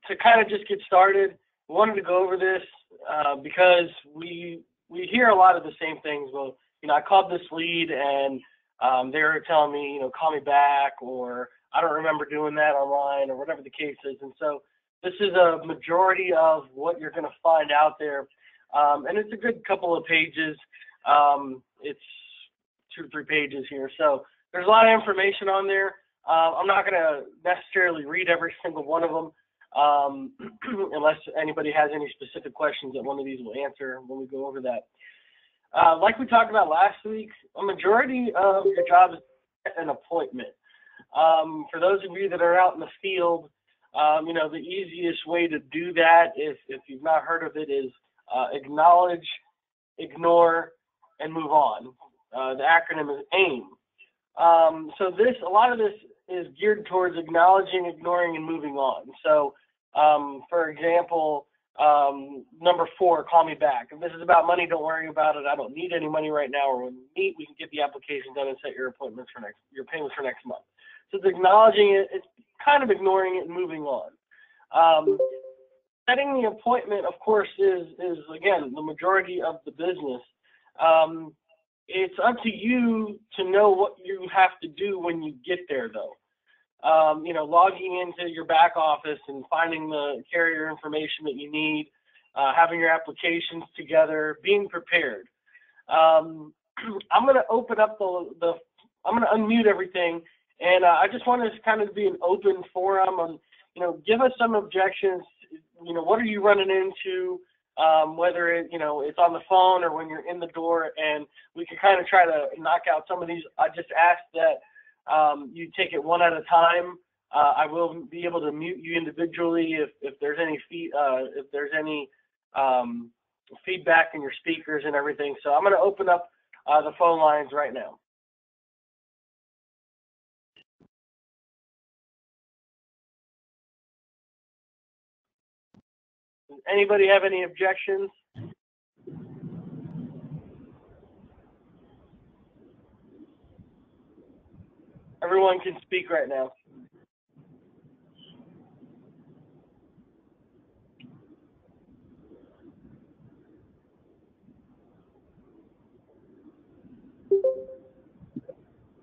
to kind of just get started, I wanted to go over this because we hear a lot of the same things. Well, I called this lead and they were telling me, call me back, or I don't remember doing that online, or whatever the case is. And so this is a majority of what you're going to find out there. And it's a good couple of pages. It's 2 or 3 pages here. So there's a lot of information on there. I'm not going to necessarily read every single one of them unless anybody has any specific questions that one of these will answer when we go over that. Like we talked about last week, a majority of your job is an appointment. For those of you that are out in the field, the easiest way to do that, if you've not heard of it, is acknowledge, ignore, and move on. The acronym is AIM. So a lot of this is geared towards acknowledging, ignoring, and moving on. So, for example, number 4, call me back. If this is about money, don't worry about it. I don't need any money right now. Or when we meet, we can get the application done and set your appointments for your payments for next month. So it's acknowledging it. It's kind of ignoring it and moving on. Setting the appointment, of course, is again the majority of the business. It's up to you to know what you have to do when you get there, though. Logging into your back office and finding the carrier information that you need, having your applications together, being prepared. I'm going to open up I'm going to unmute everything, and I just want to kind of be an open forum on, give us some objections. What are you running into? Whether it's on the phone or when you're in the door, and we can kind of try to knock out some of these. I just ask that you take it one at a time. I will be able to mute you individually if there's any feedback in your speakers and everything. So I'm going to open up the phone lines right now. Does anybody have any objections? Everyone can speak right now.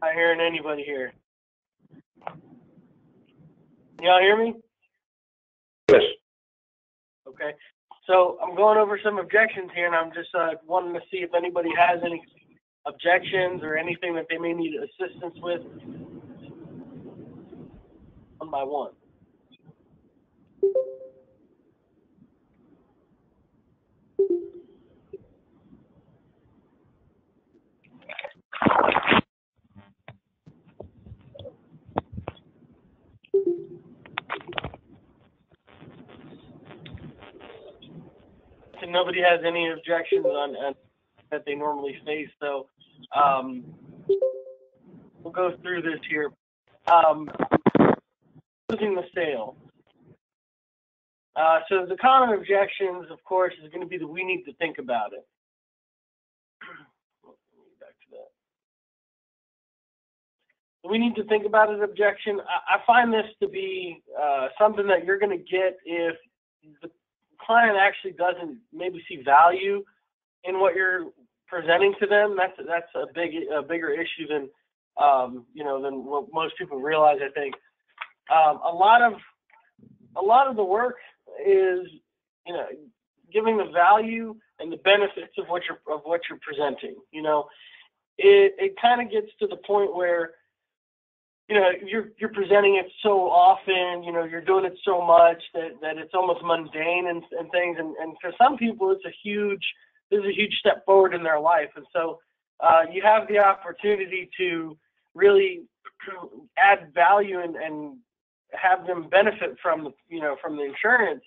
Not hearing anybody here. Y'all hear me? Yes. Okay. So I'm going over some objections here, and I'm just wanting to see if anybody has any objections or anything that they may need assistance with, one by one. And nobody has any objections on that they normally face, so we'll go through this here. Closing the sale. So the common objections, of course, is going to be that we need to think about it. Back to that. We need to think about an objection. I find this to be something that you're going to get if the client actually doesn't maybe see value in what you're presenting to them. That's a bigger issue than than what most people realize. I think a lot of the work is giving the value and the benefits of what you're presenting. It kind of gets to the point where you're presenting it so often, you're doing it so much that it's almost mundane and things. And for some people, this is a huge step forward in their life. And so you have the opportunity to really add value and have them benefit from the insurance.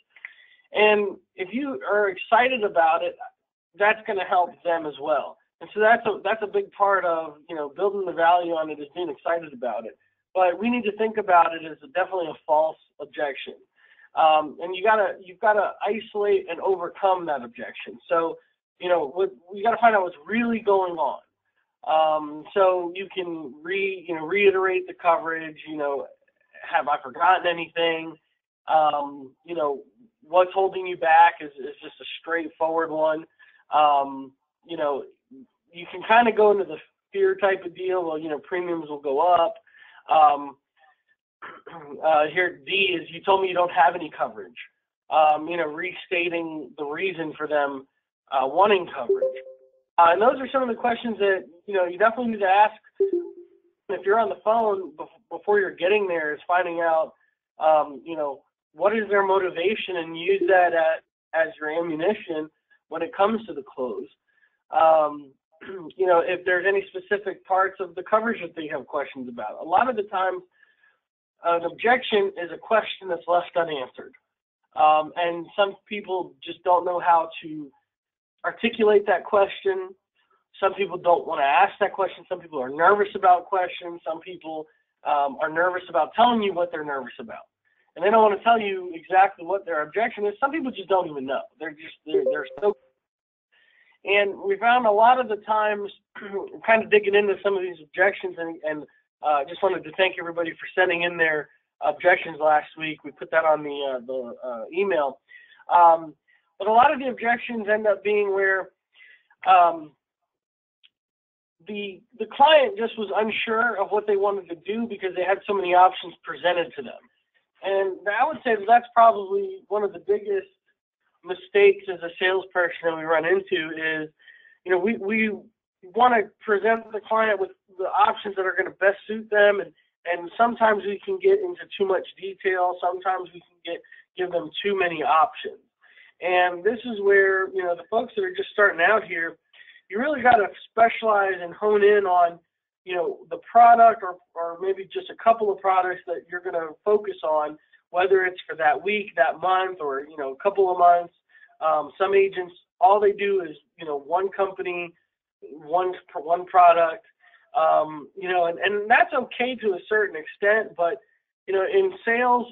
And if you are excited about it, that's going to help them as well. And so that's a big part of building the value on it, is being excited about it. But we need to think about it as definitely a false objection, and you've got to isolate and overcome that objection. So we got to find out what's really going on. So you can reiterate the coverage. Have I forgotten anything? You know, what's holding you back is just a straightforward one. You know, you can kind of go into the fear type of deal. Well, you know, premiums will go up. Here, D is, you told me you don't have any coverage. You know, restating the reason for them wanting coverage. And those are some of the questions that, you know, you definitely need to ask if you're on the phone before you're getting there, is finding out, you know, what is their motivation, and use that as your ammunition when it comes to the close. You know, if there's any specific parts of the coverage that they have questions about. A lot of the times, an objection is a question that's left unanswered. And some people just don't know how to articulate that question. Some people don't want to ask that question. Some people are nervous about questions. Some people are nervous about telling you what they're nervous about. And they don't want to tell you exactly what their objection is. Some people just don't even know. They're so. And we found a lot of the times, kind of digging into some of these objections, and just wanted to thank everybody for sending in their objections last week. We put that on the email. But a lot of the objections end up being where the client just was unsure of what they wanted to do because they had so many options presented to them. And I would say that's probably one of the biggest mistakes as a salesperson that we run into is, you know, we want to present the client with the options that are going to best suit them, and sometimes we can get into too much detail. Sometimes we can give them too many options. And this is where, you know, the folks that are just starting out here, you really got to specialize and hone in on, you know, the product or maybe just a couple of products that you're going to focus on, whether it's for that week, that month, or, you know, a couple of months. Some agents, all they do is, you know, one company, one product, you know, and that's okay to a certain extent, but, you know, in sales,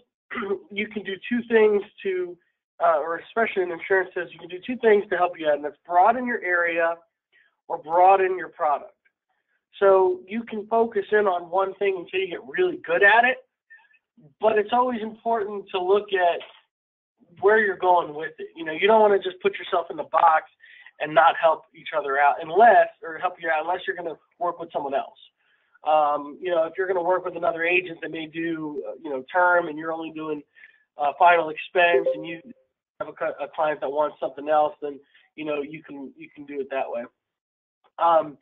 you can do two things to, or especially in insurance sales, you can do two things to help you out, and that's broaden your area or broaden your product. So you can focus in on one thing until you get really good at it, but it's always important to look at where you're going with it. You know, you don't want to just put yourself in the box and not help each other out unless you're going to work with someone else. You know, if you're going to work with another agent that may do, you know, term, and you're only doing final expense, and you have a client that wants something else, then, you know, you can do it that way. On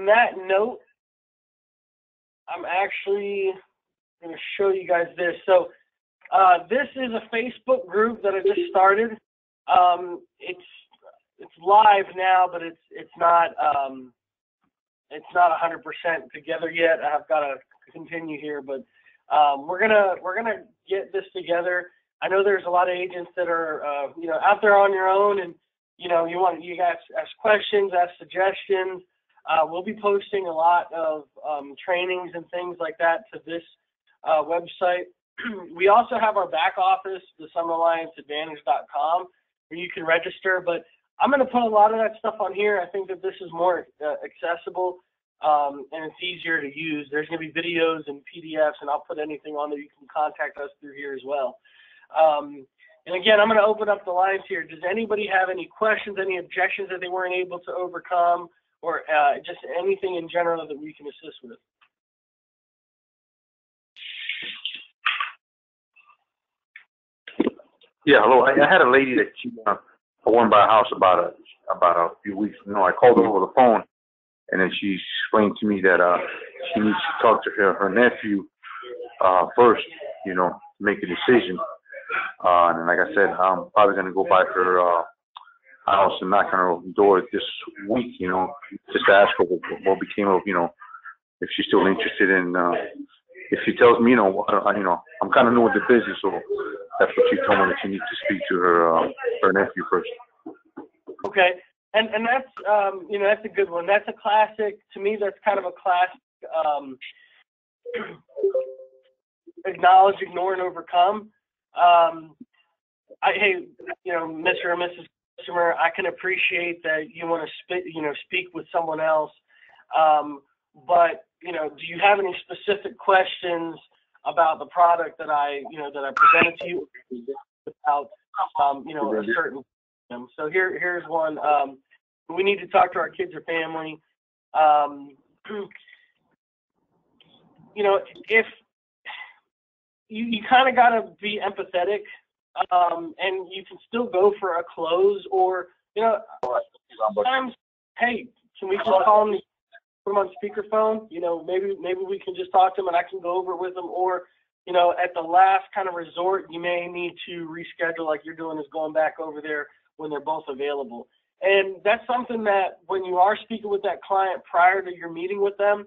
that note, I'm actually going to show you guys this. So this is a Facebook group that I just started. It's live now, but it's not 100% together yet. I've got to continue here, but we're gonna get this together. I know there's a lot of agents that are you know, out there on your own, and you know, you guys ask questions, ask suggestions. We'll be posting a lot of trainings and things like that to this website. We also have our back office, the SummerAllianceAdvantage.com, where you can register, but I'm going to put a lot of that stuff on here. I think that this is more accessible and it's easier to use. There's going to be videos and PDFs, and I'll put anything on there. You can contact us through here as well. And again, I'm going to open up the lines here. Does anybody have any questions, any objections that they weren't able to overcome, or just anything in general that we can assist with? Yeah, hello. I had a lady that I went by her house about a few weeks. You know, I called her over the phone, and then she explained to me that she needs to talk to her nephew first, you know, to make a decision. And like I said, I'm probably going to go by her house and knock on her door this week, you know, just to ask her what became of, you know, if she's still interested in. If she tells me, you know, I'm kind of new with the business, so that's what she told me, that she needs to speak to her nephew first. Okay, and that's you know, that's a good one. That's a classic. To me, that's kind of a classic. Acknowledge, ignore, and overcome. Hey, you know, Mr. or Mrs. Customer, I can appreciate that you want to speak with someone else, but you know, do you have any specific questions about the product that I presented to you without, a certain. So here's one. We need to talk to our kids or family. If you kind of got to be empathetic, and you can still go for a close, or sometimes, hey, can we just call them, put them on speakerphone? Maybe we can just talk to them and I can go over with them, or at the last kind of resort, you may need to reschedule, like you're doing, is going back over there when they're both available. And that's something that when you are speaking with that client prior to your meeting with them,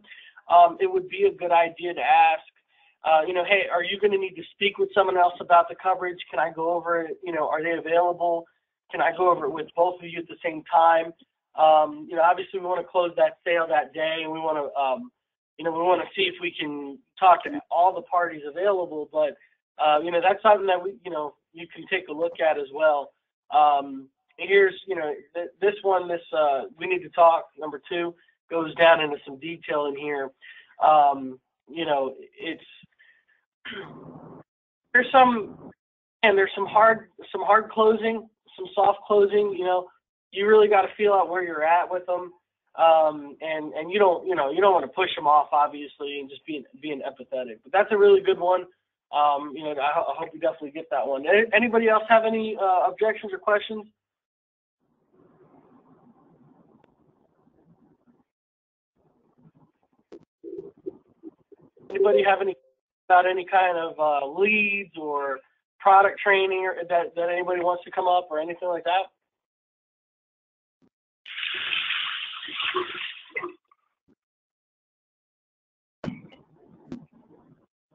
it would be a good idea to ask, hey, are you going to need to speak with someone else about the coverage? Can I go over it? Are they available? Can I go over it with both of you at the same time? Obviously we want to close that sale that day, and we want to see if we can talk to all the parties available. But that's something that you can take a look at as well. Here's this one. We need to talk. Number 2 goes down into some detail in here. There's some hard closing, some soft closing. You really got to feel out where you're at with them, and you don't want to push them off, obviously, and just being empathetic. But that's a really good one. I hope you definitely get that one. Anybody else have any objections or questions? Anybody have any about any kind of leads or product training or that anybody wants to come up or anything like that?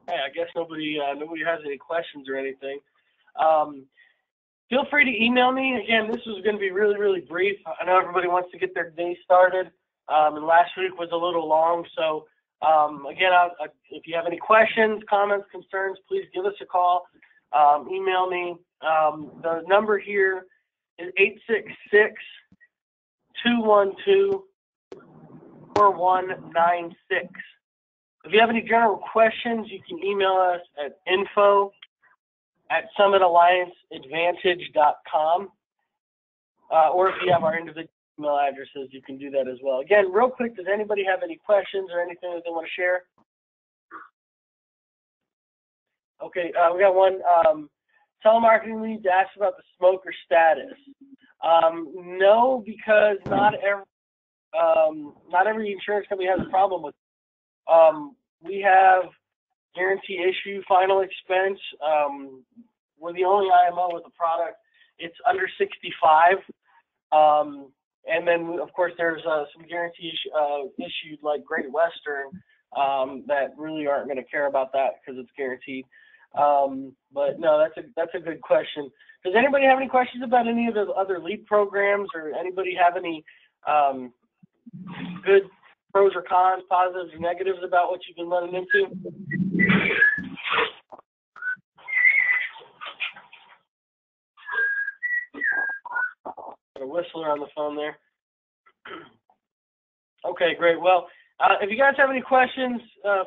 Hey, I guess nobody has any questions or anything. Feel free to email me. Again, this was going to be really, really brief. I know everybody wants to get their day started, and last week was a little long. So, again, if you have any questions, comments, concerns, please give us a call. Email me. The number here is 866-212-4196. If you have any general questions, you can email us at info@summitallianceadvantage.com. Or if you have our individual email addresses, you can do that as well. Again, real quick, does anybody have any questions or anything that they want to share? Okay, we got one. Telemarketing leads asked about the smoker status. No, because not every insurance company has a problem with it. We have guarantee issue, final expense. We're the only IMO with a product. It's under 65. And then, of course, there's some guarantee issued like Great Western that really aren't going to care about that because it's guaranteed. But no, that's a good question. Does anybody have any questions about any of the other lead programs, or anybody have any good pros or cons, positives or negatives about what you've been running into? Got a whistler on the phone there. Okay, great. Well, if you guys have any questions,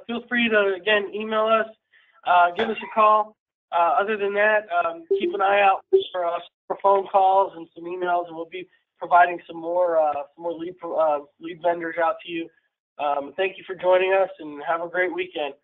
feel free to, again, email us, give us a call. Other than that, keep an eye out for us for phone calls and some emails, and we'll be providing some more lead vendors out to you. Thank you for joining us, and have a great weekend.